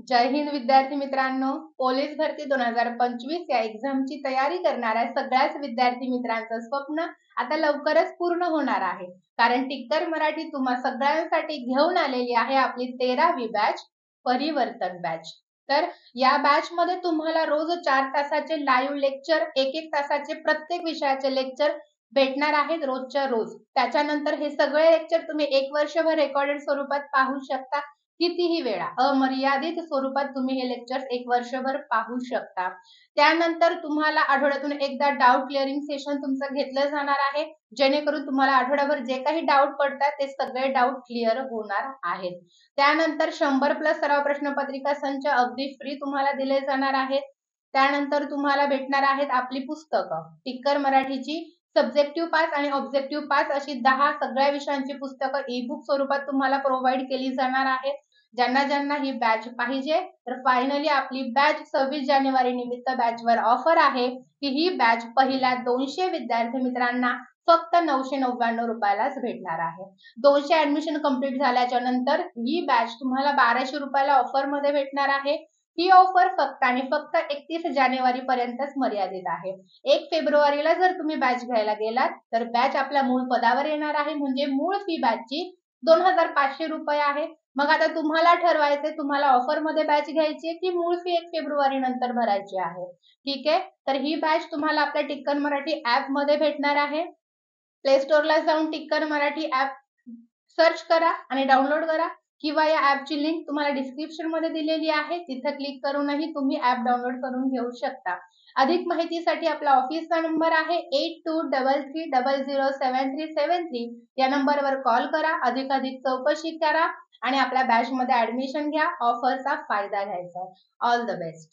जय हिंद विद्यार्थी मित्रांनो, पोलीस भरती 2025 या एक्झामची तयारी करणाऱ्या सगळ्याच विद्यार्थी मित्रांचं स्वप्न आता लवकरच पूर्ण होणार आहे. कारण टिक्कर मराठी तुम्हा सगळ्यांसाठी घेऊन आलेली आहे आपली 13वी बॅच परिवर्तन बॅच. तर या बॅच मध्ये तुम्हाला रोज 4 तासाचे लाईव्ह लेक्चर, 1-1 तासाचे प्रत्येक विषयाचे लेक्चर भेटणार आहेत रोजच्या रोज. त्याच्यानंतर हे सगळे लेक्चर तुम्ही 1 वर्षभर रेकॉर्डेड स्वरूपात पाहू शकता. कितीही वेळा अमर्यादित स्वरूपात तुम्ही हे लेक्चर्स 1 वर्षभर पाहू शकता. त्यानंतर तुम्हाला आठवड्यातून एकदा डाऊट क्लिअरिंग सेशन तुमचं घेतलं जाणार आहे, जेणेकरून तुम्हाला आठवड्याभर जे काही डाऊट पडतात ते सगळे डाऊट क्लिअर होणार आहेत. त्यानंतर 100+ सराव प्रश्नपत्रिका संच अगदी फ्री तुम्हाला दिले जाणार आहेत. त्यानंतर तुम्हाला भेटणार आहेत आपली पुस्तकं, टिक्कर मराठीची सब्जेक्टिव्ह 5 आणि ऑब्जेक्टिव्ह 5 अशी 10 सगळ्या विषयांची पुस्तकं ई-बुक स्वरूपात तुम्हाला प्रोव्हाइड केली जाणार आहेत. ज्यांना ही बॅच पाहिजे तर फायनली आपली बॅच 26 जानेवारी निमित्त बॅचवर ऑफर आहे की ही बॅच पहिल्या 200 विद्यार्थी मित्रांना फक्त 999 रुपयालाच भेटणार आहे. 200 ऍडमिशन कंप्लीट झाल्याच्या नंतर ही बॅच तुम्हाला 1200 रुपयाला ऑफर मध्ये भेटणार आहे. ही ऑफर फक्त आणि फक्त 31 जानेवारी पर्यंतच मर्यादित आहे. 1 फेब्रुवारीला जर तुम्ही बॅच घ्यायला गेलात तर बॅच आपल्या मूळ पदावर येणार आहे. म्हणजे मूळ फी बॅचची 2500 रुपये आहे. मग आता तुम्हाला ठरवायचे तुम्हाला ऑफर मध्ये बॅच घ्यायची आहे की मूळ फी 1 फेब्रुवारी नंतर भरायची आहे. ठीक आहे, तर ही बॅच तुम्हाला आपल्या टिक्कर मराठी ऍप मध्ये भेटणार आहे. प्ले स्टोअरला जाऊन टिक्कर मराठी ऍप सर्च करा आणि डाउनलोड करा, किंवा या ऍपची लिंक तुम्हाला डिस्क्रिप्शन मध्ये दिलेली आहे, तिथे क्लिक करूनही तुम्ही ऍप डाउनलोड करून घेऊ शकता. अधिक माहितीसाठी आपला ऑफिसचा नंबर आहे 8233007373. या नंबरवर कॉल करा, अधिक चौकशी करा आणि आपल्या बॅच मध्ये ऍडमिशन घ्या. ऑफरचा फायदा घ्यायचा. All the best.